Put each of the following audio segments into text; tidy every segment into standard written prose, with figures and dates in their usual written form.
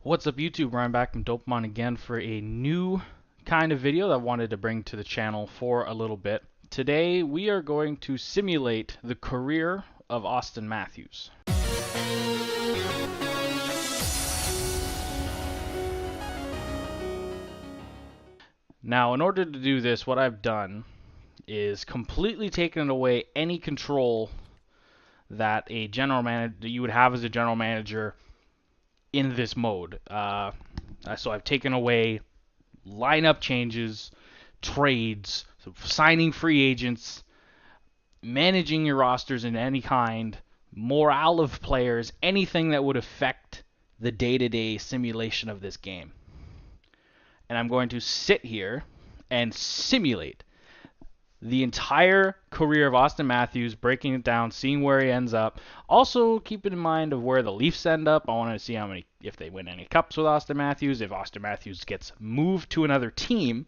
What's up YouTube? Ryan back from Dopemon again for a new kind of video that I wanted to bring to the channel for a little bit. Today we are going to simulate the career of Auston Matthews. Now in order to do this, what I've done is completely taken away any control that you would have as a general manager in this mode. So I've taken away lineup changes, trades, so signing free agents, managing your rosters in any kind, morale of players, anything that would affect the day-to-day simulation of this game. And I'm going to sit here and simulate the entire career of Auston Matthews, breaking it down, seeing where he ends up. Also, keeping in mind of where the Leafs end up. I want to see if they win any cups with Auston Matthews. If Auston Matthews gets moved to another team,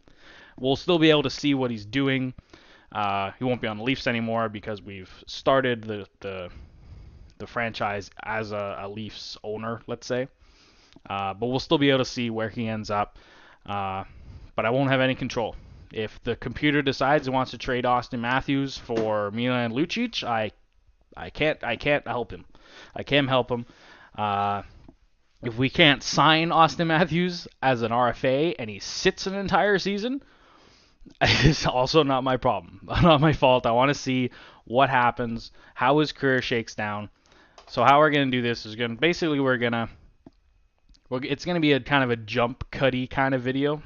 we'll still be able to see what he's doing. He won't be on the Leafs anymore because we've started the franchise as a Leafs owner, let's say. But we'll still be able to see where he ends up. But I won't have any control. If the computer decides it wants to trade Auston Matthews for Milan Lucic, I can't help him. I can't help him. If we can't sign Auston Matthews as an RFA and he sits an entire season, it's also not my problem. Not my fault. I want to see what happens, how his career shakes down. So how we're gonna do this is it's gonna be a kind of a jump cutty kind of video.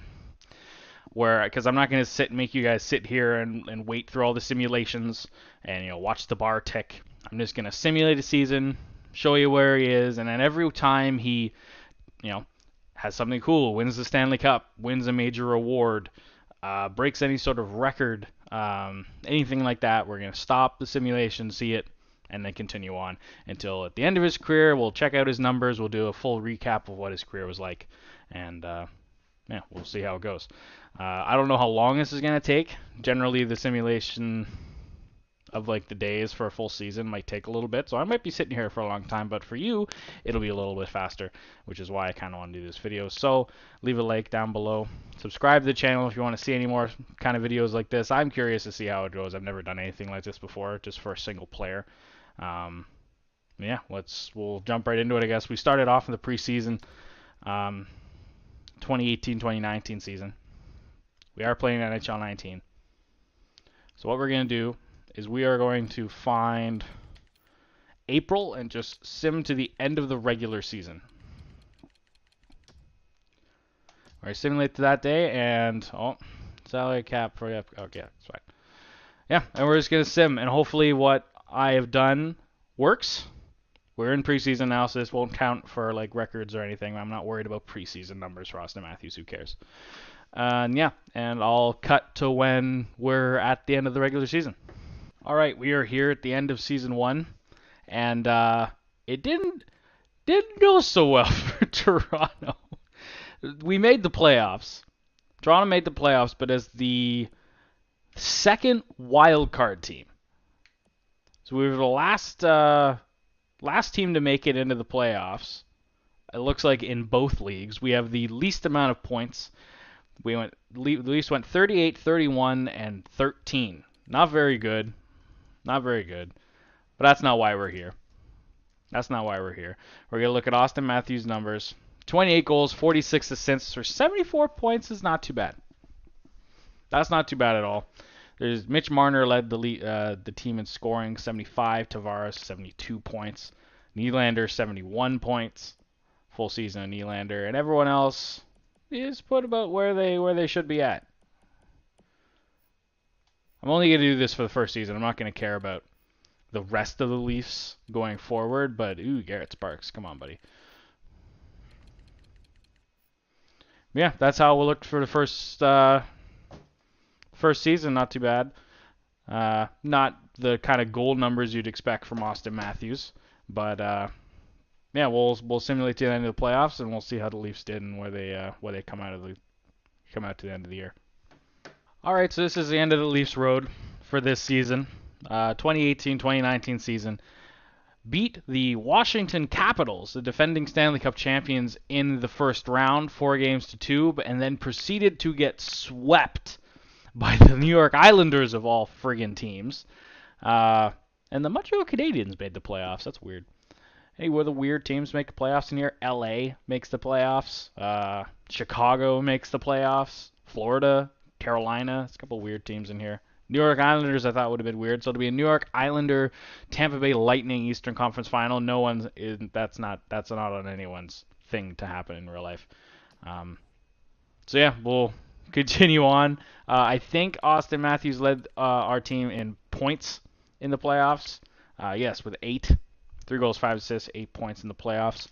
Because I'm not going to make you guys sit here and wait through all the simulations and watch the bar tick. I'm just going to simulate a season, show you where he is, and then every time he has something cool, wins the Stanley Cup, wins a major award, breaks any sort of record, anything like that, we're going to stop the simulation, see it, and then continue on until at the end of his career. We'll check out his numbers, we'll do a full recap of what his career was like, and yeah, we'll see how it goes. I don't know how long this is going to take. Generally, the simulation of the days for a full season might take a little bit, so I might be sitting here for a long time, but for you, it'll be a little bit faster, which is why I kind of want to do this video. So leave a like down below. Subscribe to the channel if you want to see any more kind of videos like this. I'm curious to see how it goes. I've never done anything like this before, just for a single player. Yeah, we'll jump right into it, I guess. We started off in the preseason. 2018-2019 season. We are playing NHL 19. So what we're going to do is we are going to find April and just sim to the end of the regular season. All right, simulate to that day, and salary cap for okay, that's fine. Yeah, and we're just going to sim, and hopefully what I have done works. We're in preseason now, so this won't count for records or anything. I'm not worried about preseason numbers for Auston Matthews. Who cares? Yeah, and I'll cut to when we're at the end of the regular season. All right, we are here at the end of season 1, and it didn't go so well for Toronto. We made the playoffs. Toronto made the playoffs, but as the second wild card team. So we were the last team to make it into the playoffs. It looks like in both leagues. We have the least amount of points. The Leafs went 38, 31, and 13. Not very good. Not very good. But that's not why we're here. That's not why we're here. We're going to look at Auston Matthews' numbers. 28 goals, 46 assists for 74 points is not too bad. That's not too bad at all. There's Mitch Marner led the team in scoring, 75. Tavares, 72 points. Nylander, 71 points. Full season of Nylander. And everyone else is put about where they should be at. I'm only going to do this for the first season. I'm not going to care about the rest of the Leafs going forward. But, ooh, Garrett Sparks. Come on, buddy. Yeah, that's how we'll look for the first season. Not too bad. Not the kind of goal numbers you'd expect from Auston Matthews. But, yeah, we'll simulate to the end of the playoffs, and we'll see how the Leafs did and where they come out to the end of the year. All right, so this is the end of the Leafs road for this season, 2018-2019 season. beat the Washington Capitals, the defending Stanley Cup champions, in the first round, 4-2, and then proceeded to get swept by the New York Islanders of all friggin' teams. And the Montreal Canadiens made the playoffs. That's weird. Any other weird teams make the playoffs in here? LA makes the playoffs. Chicago makes the playoffs. Florida, Carolina. There's a couple weird teams in here. New York Islanders I thought would have been weird. So to be a New York Islander Tampa Bay Lightning Eastern Conference Final, that's not on anyone's thing to happen in real life. So yeah, we'll continue on. I think Auston Matthews led our team in points in the playoffs. Yes, with 8. 3 goals, 5 assists, 8 points in the playoffs.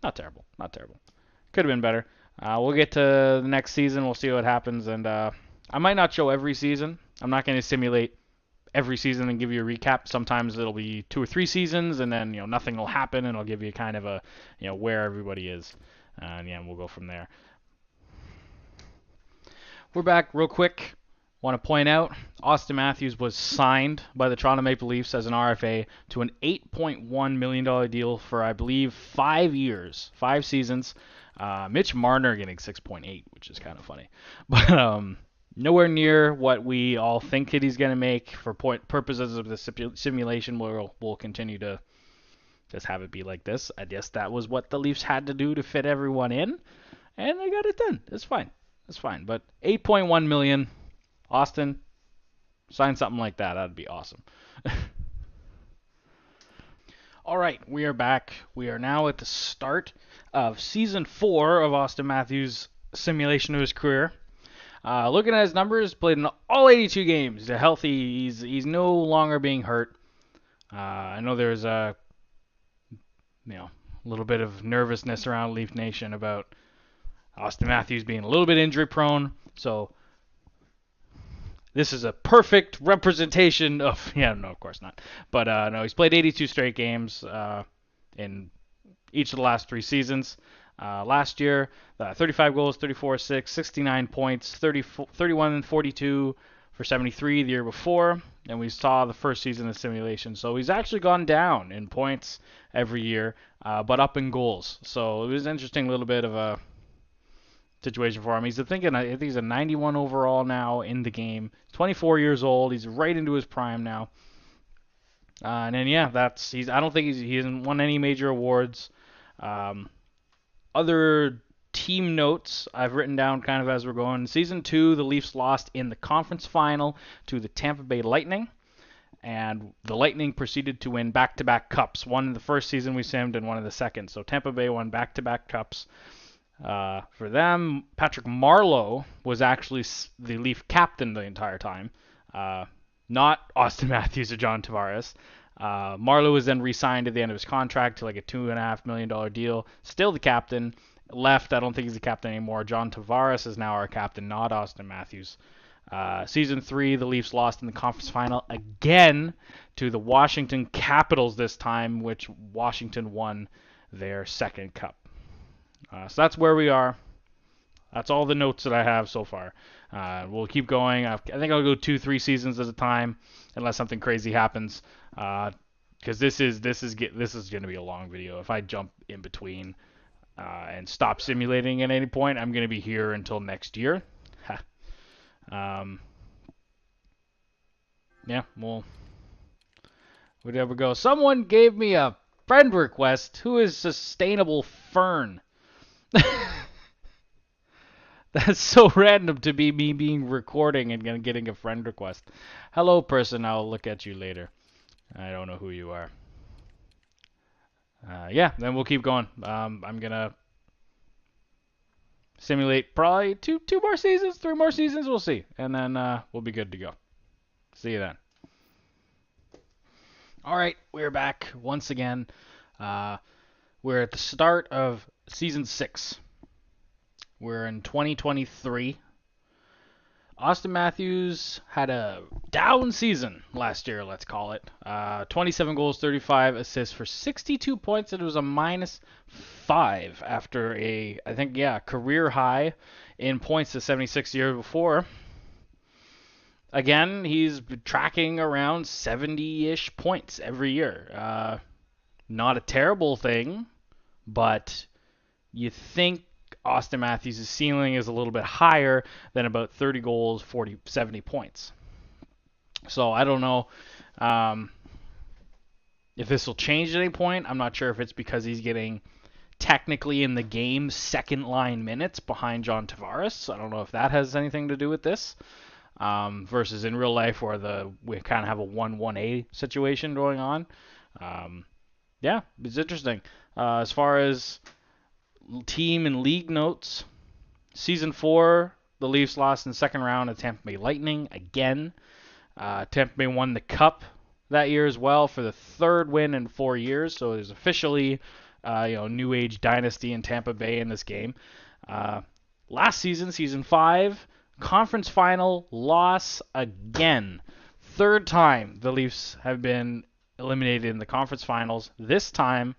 Not terrible. Could have been better. We'll get to the next season. We'll see what happens. And I might not show every season. I'm not going to simulate every season and give you a recap. Sometimes it'll be 2 or 3 seasons, and then nothing will happen, and I'll give you kind of a where everybody is. And yeah, we'll go from there. We're back real quick. Want to point out, Auston Matthews was signed by the Toronto Maple Leafs as an RFA to an $8.1 million deal for, I believe, 5 years, 5 seasons. Mitch Marner getting 6.8, which is kind of funny. But nowhere near what we all think that he's going to make. For purposes of the simulation, we'll continue to just have it be like this. I guess that was what the Leafs had to do to fit everyone in, and they got it done. It's fine. But $8.1 million. Austin, sign something like that. That'd be awesome. All right, we are back. We are now at the start of Season 4 of Auston Matthews' simulation of his career. Looking at his numbers, played in all 82 games. He's healthy. He's no longer being hurt. I know there's a little bit of nervousness around Leaf Nation about Auston Matthews being a little bit injury prone. So this is a perfect representation of... Yeah, no, of course not. But no, he's played 82 straight games in each of the last 3 seasons. Last year, 35 goals, 34 assists, 69 points, 31 and 42 for 73 the year before. And we saw the first season of simulation. So he's actually gone down in points every year, but up in goals. So it was an interesting little bit of a situation for him. I think he's a 91 overall now in the game. 24 years old. He's right into his prime now. And then yeah, I don't think he hasn't won any major awards. Other team notes I've written down kind of as we're going. Season 2, the Leafs lost in the conference final to the Tampa Bay Lightning. And the Lightning proceeded to win back-to-back cups. One in the first season we simmed and one in the second. So Tampa Bay won back-to-back cups. For them, Patrick Marleau was actually the Leaf captain the entire time, not Auston Matthews or John Tavares. Marleau was then re-signed at the end of his contract to like a $2.5 million deal. Still the captain. Left. I don't think he's the captain anymore. John Tavares is now our captain, not Auston Matthews. Season 3, the Leafs lost in the conference final again to the Washington Capitals this time, which Washington won their second cup. So that's where we are. That's all the notes that I have so far. We'll keep going. I think I'll go 2-3 seasons at a time, unless something crazy happens. Because this is going to be a long video. If I jump in between and stop simulating at any point, I'm going to be here until next year. Yeah, well, whatever go. Someone gave me a friend request. Who is Sustainable Fern? That's so random to be me being recording and getting a friend request. Hello, person. I'll look at you later. I don't know who you are. Yeah, then we'll keep going. I'm gonna simulate probably two more seasons, 3 more seasons. We'll see, and then we'll be good to go. See you then. All right, we're back once again. We're at the start of Season 6. We're in 2023. Auston Matthews had a down season last year, let's call it. 27 goals, 35 assists for 62 points, and it was a -5 after career high in points the 76 year before. again, he's tracking around 70-ish points every year. Not a terrible thing, but you think Auston Matthews' ceiling is a little bit higher than about 30 goals, 70 points. So I don't know if this will change at any point. I'm not sure if it's because he's getting technically in the game second line minutes behind John Tavares. I don't know if that has anything to do with this. Versus in real life where we kind of have a 1-1A situation going on. Yeah, it's interesting. As far as team and league notes, Season 4, the Leafs lost in the second round of Tampa Bay Lightning again. Tampa Bay won the Cup that year as well for the third win in 4 years, so there's officially new age dynasty in Tampa Bay in this game. Last season, Season 5, conference final loss again. Third time the Leafs have been eliminated in the conference finals. This time,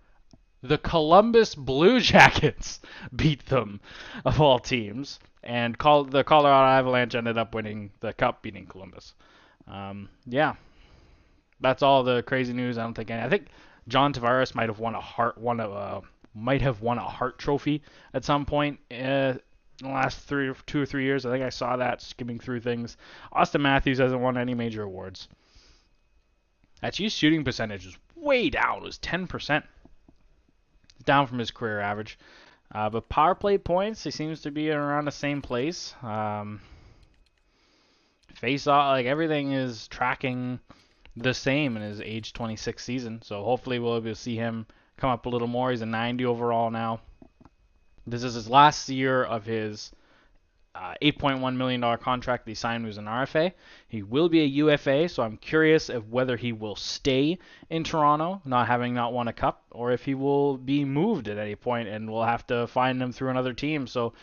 the Columbus Blue Jackets beat them, of all teams. And the Colorado Avalanche ended up winning the Cup, beating Columbus. Yeah, that's all the crazy news. I think John Tavares might have won a Hart Trophy at some point in the last 2 or 3 years. I think I saw that skimming through things. Auston Matthews hasn't won any major awards. Actually, his shooting percentage was way down. It was 10%. Down from his career average. But power play points, he seems to be around the same place. Face off, everything is tracking the same in his age 26 season. So hopefully we'll be able to see him come up a little more. He's a 90 overall now. This is his last year of his $8.1 million contract that he signed was an RFA. He will be a UFA, so I'm curious of whether he will stay in Toronto, not won a cup, or if he will be moved at any point and we'll have to find him through another team. So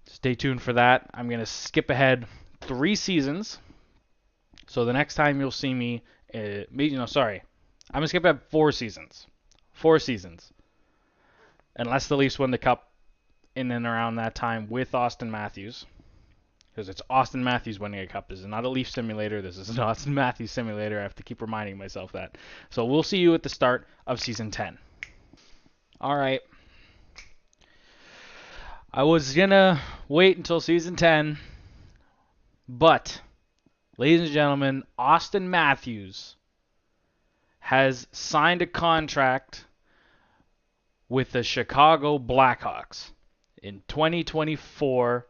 stay tuned for that. I'm going to skip ahead 3 seasons. So the next time you'll see me, I'm going to skip ahead 4 seasons. 4 seasons. Unless the Leafs win the Cup in and around that time with Auston Matthews. Because it's Auston Matthews winning a Cup. This is not a Leaf simulator. This is an Auston Matthews simulator. I have to keep reminding myself that. So we'll see you at the start of Season 10. All right. I was going to wait until Season 10. But, ladies and gentlemen, Auston Matthews has signed a contract with the Chicago Blackhawks in 2024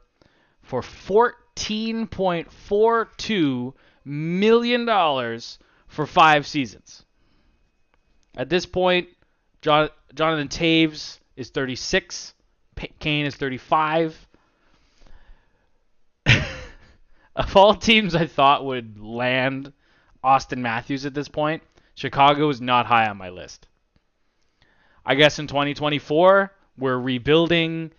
for $14.42 million for 5 seasons. At this point, Jonathan Toews is 36. Kane is 35. Of all teams I thought would land Auston Matthews at this point, Chicago is not high on my list. I guess in 2024, we're rebuilding.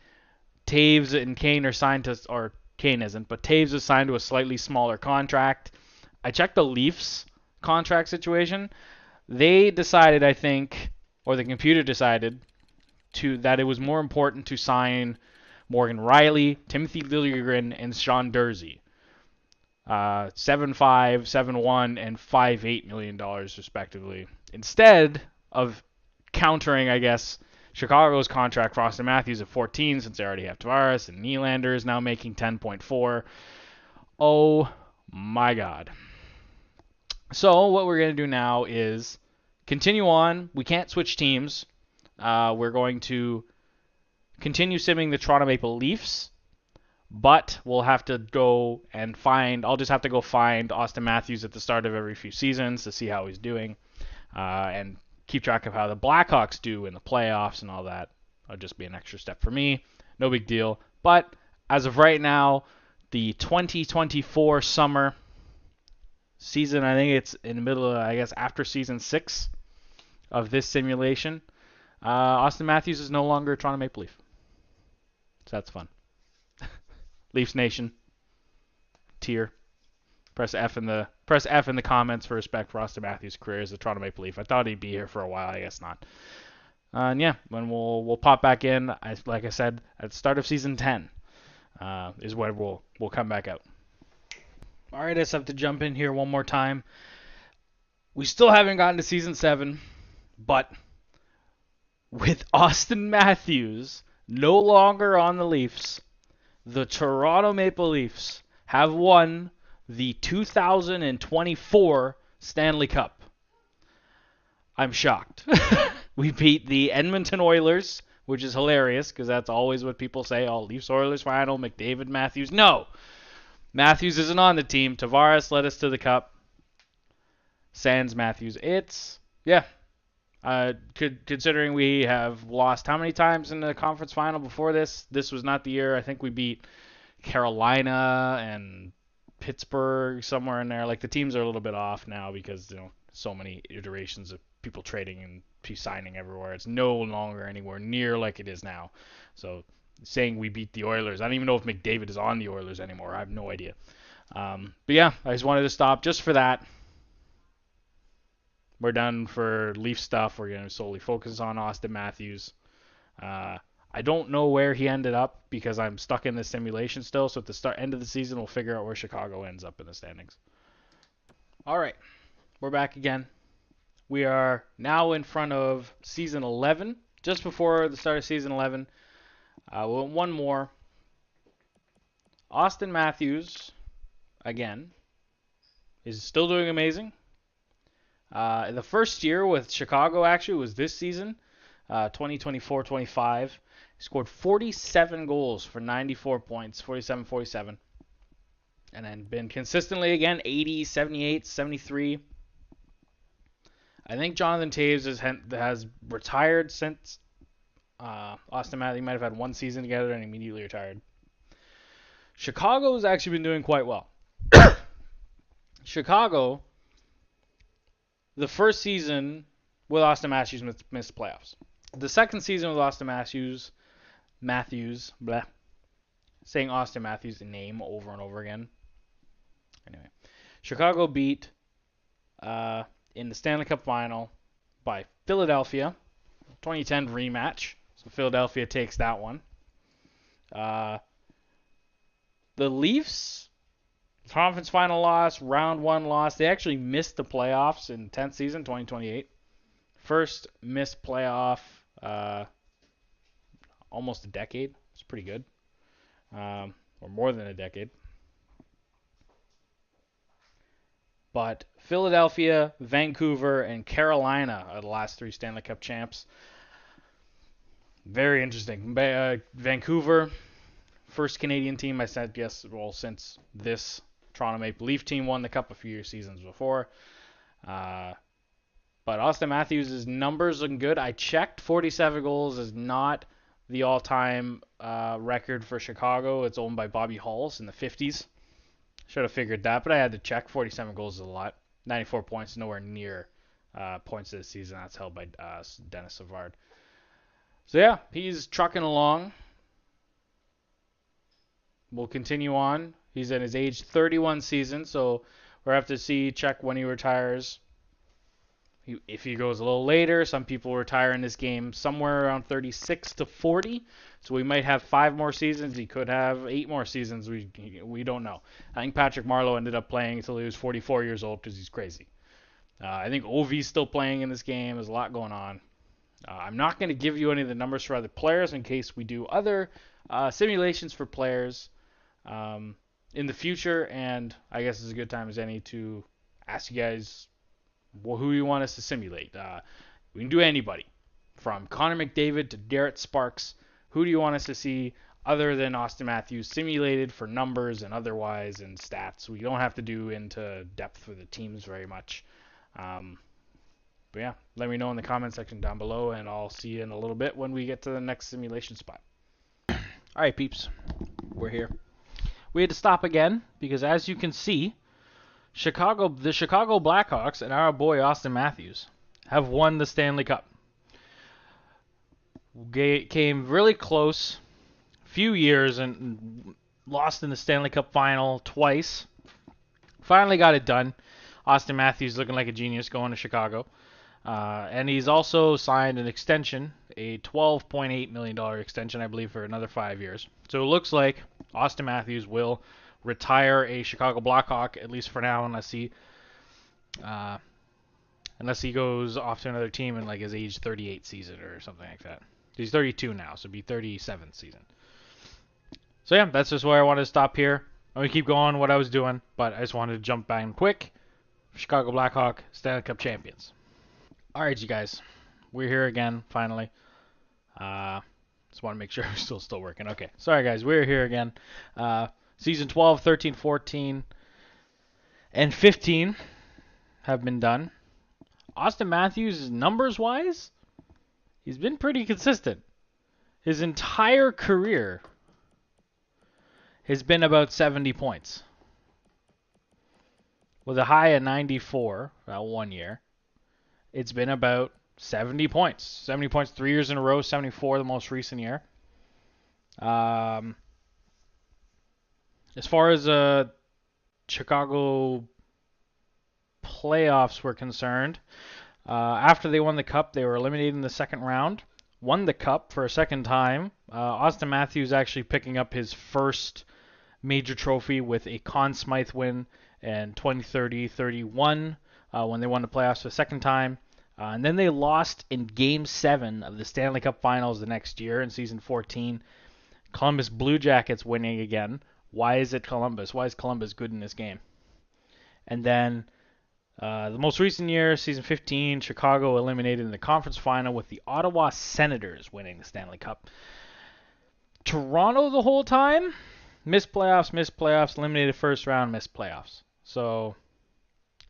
Toews and Kane are signed to, or Kane isn't, but Toews is signed to a slightly smaller contract. I checked the Leafs contract situation. They decided, I think, or the computer decided, that it was more important to sign Morgan Rielly, Timothy Liljegren, and Sean Durzi. $7.5, $7.1, and $5.8 million respectively. Instead of countering, I guess, Chicago's contract for Auston Matthews at 14, since they already have Tavares, and Nylander is now making 10.4. Oh my God. So what we're going to do now is continue on. We can't switch teams. We're going to continue simming the Toronto Maple Leafs, but we'll have to go and I'll just have to go find Auston Matthews at the start of every few seasons to see how he's doing, and keep track of how the Blackhawks do in the playoffs and all that. That'll just be an extra step for me. No big deal. But as of right now, the 2024 summer season, I think it's in the middle of, I guess, after season 6 of this simulation, Auston Matthews is no longer a Toronto Maple Leaf. So that's fun. Leafs Nation, tier. Press F in the comments for respect for Auston Matthews' career as a Toronto Maple Leaf. I thought he'd be here for a while. I guess not. And yeah, when we'll pop back in, like I said, at the start of season 10 is when we'll come back out. All right, I just have to jump in here one more time. We still haven't gotten to Season 7, but with Auston Matthews no longer on the Leafs, the Toronto Maple Leafs have won the 2024 Stanley Cup. I'm shocked. We beat the Edmonton Oilers, which is hilarious because that's always what people say. Oh, Leafs Oilers final, McDavid, Matthews. No! Matthews isn't on the team. Tavares led us to the Cup. Sans Matthews. Considering we have lost how many times in the conference final before this? This was not the year. I think we beat Carolina and Pittsburgh somewhere in there. Like, the teams are a little bit off now because, so many iterations of people trading and signing everywhere. It's no longer anywhere near like it is now. So saying we beat the Oilers, I don't even know if McDavid is on the Oilers anymore. I have no idea. But yeah, I just wanted to stop just for that. We're done for Leaf stuff. We're going to solely focus on Auston Matthews. I don't know where he ended up because I'm stuck in the simulation still. So at the end of the season, we'll figure out where Chicago ends up in the standings. All right, we're back again. We are now in front of Season 11, just before the start of Season 11. One more. Auston Matthews, again, is still doing amazing. The first year with Chicago, actually, was this season, 2024-25. He scored 47 goals for 94 points, 47-47. And then been consistently, again, 80, 78, 73. I think Jonathan Toews has retired since Auston Matthews. Might have had one season together and immediately retired. Chicago has actually been doing quite well. Chicago, the first season with Auston Matthews missed playoffs. The second season with Auston Matthews, saying Auston Matthews' name over and over again. Anyway, Chicago beat in the Stanley Cup final by Philadelphia, 2010 rematch. So Philadelphia takes that one. The Leafs, conference final loss, round 1 loss. They actually missed the playoffs in 10th season, 2028. First missed playoff almost a decade. It's pretty good. Or more than a decade. But Philadelphia, Vancouver, and Carolina are the last 3 Stanley Cup champs. Very interesting. Vancouver, first Canadian team, I said, yes, well, since this Toronto Maple Leaf team won the Cup a few seasons before. But Auston Matthews' numbers looking good. I checked, 47 goals is not the all-time record for Chicago. It's owned by Bobby Hulls in the 50s. Should have figured that, but I had to check. 47 goals is a lot. 94 points, nowhere near points this season. That's held by Dennis Savard. So yeah, he's trucking along. We'll continue on. He's in his age 31 season, so we'll have to check when he retires. If he goes a little later, some people retire in this game somewhere around 36 to 40. So we might have 5 more seasons. He could have 8 more seasons. We don't know. I think Patrick Marleau ended up playing until he was 44 years old because he's crazy. I think Ovi's still playing in this game. There's a lot going on. I'm not going to give you any of the numbers for other players in case we do other simulations for players in the future. And I guess it's a good time as any to ask you guys who you want us to simulate. We can do anybody, from Connor McDavid to Garrett Sparks. Who do you want us to see other than Auston Matthews simulated for numbers and otherwise and stats? We don't have to do into depth for the teams very much. But yeah, let me know in the comment section down below, and I'll see you in a little bit when we get to the next simulation spot. All right, peeps, we're here. We had to stop again because, as you can see, the Chicago Blackhawks and our boy Auston Matthews have won the Stanley Cup. Came really close, few years, and lost in the Stanley Cup final twice. Finally got it done. Auston Matthews looking like a genius going to Chicago. And he's also signed an extension, a $12.8 million extension, I believe, for another 5 years. So it looks like Auston Matthews will retire a Chicago Blackhawk, at least for now, unless he goes off to another team in like his age 38 season or something like that. He's 32 now, so it'd be 37th season. So yeah, that's just where I wanted to stop here. I'm going to keep going what I was doing, but I just wanted to jump back in quick. Chicago Blackhawk, Stanley Cup champions. All right, you guys. We're here again, finally. Just want to make sure we're still working. Okay, sorry guys, we're here again. Season 12, 13, 14, and 15 have been done. Auston Matthews, numbers-wise, he's been pretty consistent. His entire career has been about 70 points. With a high of 94 1 year, it's been about 70 points. 70 points 3 years in a row, 74 the most recent year. As far as Chicago playoffs were concerned, after they won the Cup, they were eliminated in the second round. Won the Cup for a second time. Auston Matthews actually picking up his first major trophy with a Conn Smythe win in 2030-31 when they won the playoffs for the second time. And then they lost in Game 7 of the Stanley Cup Finals the next year in Season 14. Columbus Blue Jackets winning again. Why is it Columbus? Why is Columbus good in this game? And then the most recent year, Season 15, Chicago eliminated in the conference final with the Ottawa Senators winning the Stanley Cup. Toronto the whole time, missed playoffs, eliminated first round, missed playoffs. So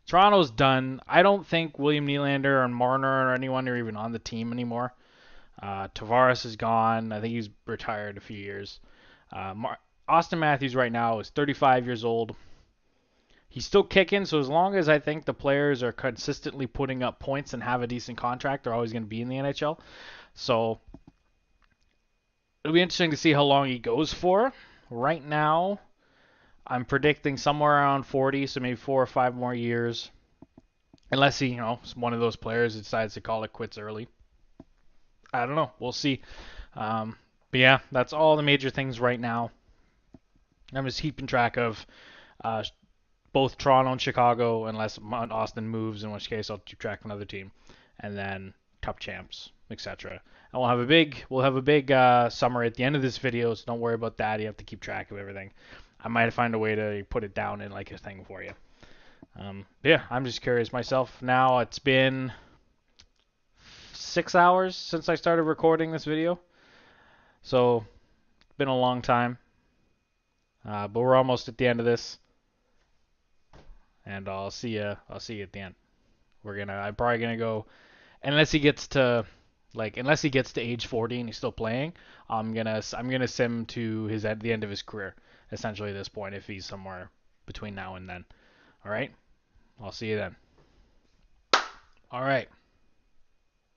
Toronto's done. I don't think William Nylander or Marner or anyone are even on the team anymore. Tavares is gone. I think he's retired a few years. Auston Matthews right now is 35 years old. He's still kicking, so as long as I think the players are consistently putting up points and have a decent contract, they're always going to be in the NHL. So it'll be interesting to see how long he goes for. Right now, I'm predicting somewhere around 40, so maybe 4 or 5 more years. Unless he, is one of those players that decides to call it quits early. I don't know. We'll see. But yeah, that's all the major things right now. I'm just keeping track of both Toronto and Chicago, unless Austin moves, in which case I'll keep track of another team, and then Cup champs, etc. And we'll have a big summary at the end of this video, so don't worry about that. You have to keep track of everything. I might find a way to put it down in like a thing for you. Yeah, I'm just curious myself. Now it's been 6 hours since I started recording this video, so it's been a long time. But we're almost at the end of this. And I'll see you at the end. I'm probably gonna go, unless he gets to age 40 and he's still playing. I'm gonna sim to the end of his career, essentially at this point, if he's somewhere between now and then. All right, I'll see you then. All right,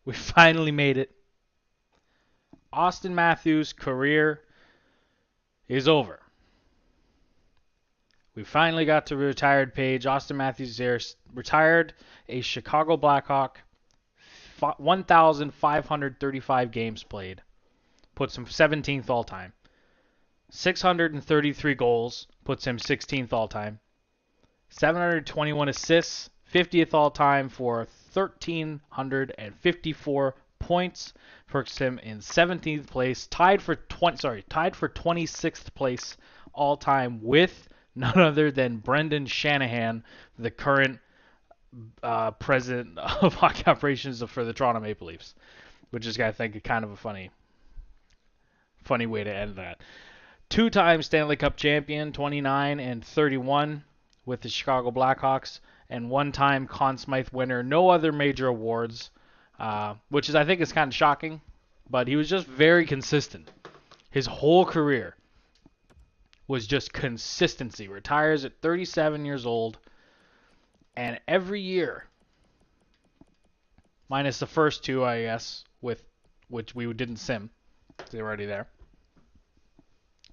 we finally made it. Auston Matthews' career is over. We finally got to the retired page. Auston Matthews there, retired a Chicago Blackhawk, 1,535 games played. Puts him 17th all-time. 633 goals, puts him 16th all-time. 721 assists, 50th all-time for 1,354 points. Puts him in 17th place, tied for 26th place all-time with none other than Brendan Shanahan, the current president of hockey operations for the Toronto Maple Leafs, which is, I think, kind of a funny way to end that. 2-time Stanley Cup champion, 29 and 31 with the Chicago Blackhawks, and 1-time Conn Smythe winner. No other major awards, which I think is kind of shocking, but he was just very consistent. His whole career was just consistency. Retires at 37 years old, and every year, minus the first 2, I guess, with which we didn't sim, they were already there.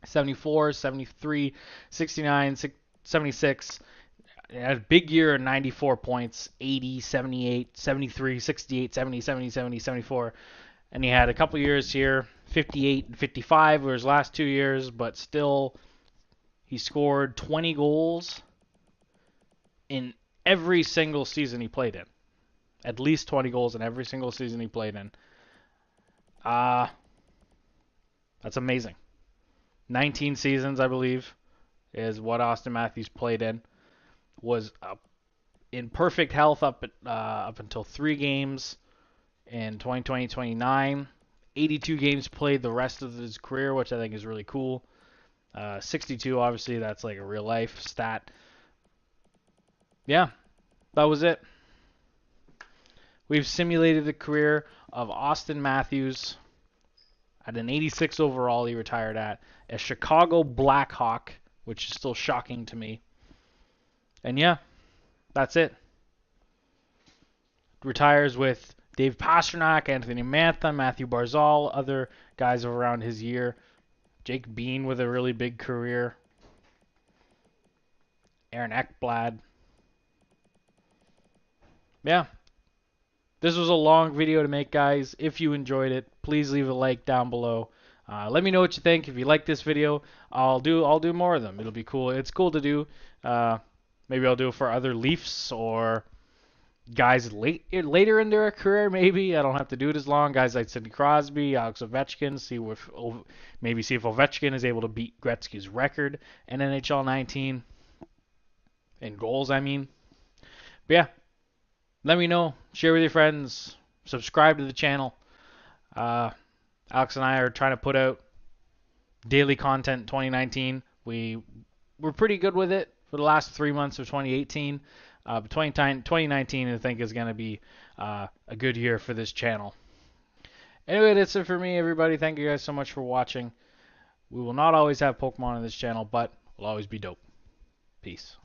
74, 73, 69, 76. Had a big year, 94 points, 80, 78, 73, 68, 70, 70, 70, 74. And he had a couple years here, 58 and 55 were his last 2 years, but still He scored 20 goals in every single season he played in. At least 20 goals in every single season he played in. That's amazing. 19 seasons, I believe, is what Auston Matthews played in. Was in perfect health up until 3 games in 2020-29. 82 games played the rest of his career, which I think is really cool. 62, obviously, that's like a real life stat. Yeah, that was it. We've simulated the career of Auston Matthews at an 86 overall he retired at, a Chicago Blackhawk, which is still shocking to me. And yeah, that's it. Retires with Dave Pastrnak, Anthony Mantha, Matthew Barzal, other guys around his year. Jake Bean with a really big career. Aaron Ekblad. Yeah. This was a long video to make, guys. If you enjoyed it, please leave a like down below. Let me know what you think. If you like this video, I'll do more of them. It'll be cool. It's cool to do. Maybe I'll do it for other Leafs or guys later in their career. Maybe I don't have to do it as long. Guys like Sidney Crosby, Alex Ovechkin. See if Ovechkin is able to beat Gretzky's record in NHL 19 in goals. I mean, but yeah. Let me know. Share with your friends. Subscribe to the channel. Alex and I are trying to put out daily content in 2019. We're pretty good with it for the last 3 months of 2018. But 2019, I think, is going to be a good year for this channel. Anyway, that's it for me, everybody. Thank you guys so much for watching. We will not always have Pokemon on this channel, but we'll always be dope. Peace.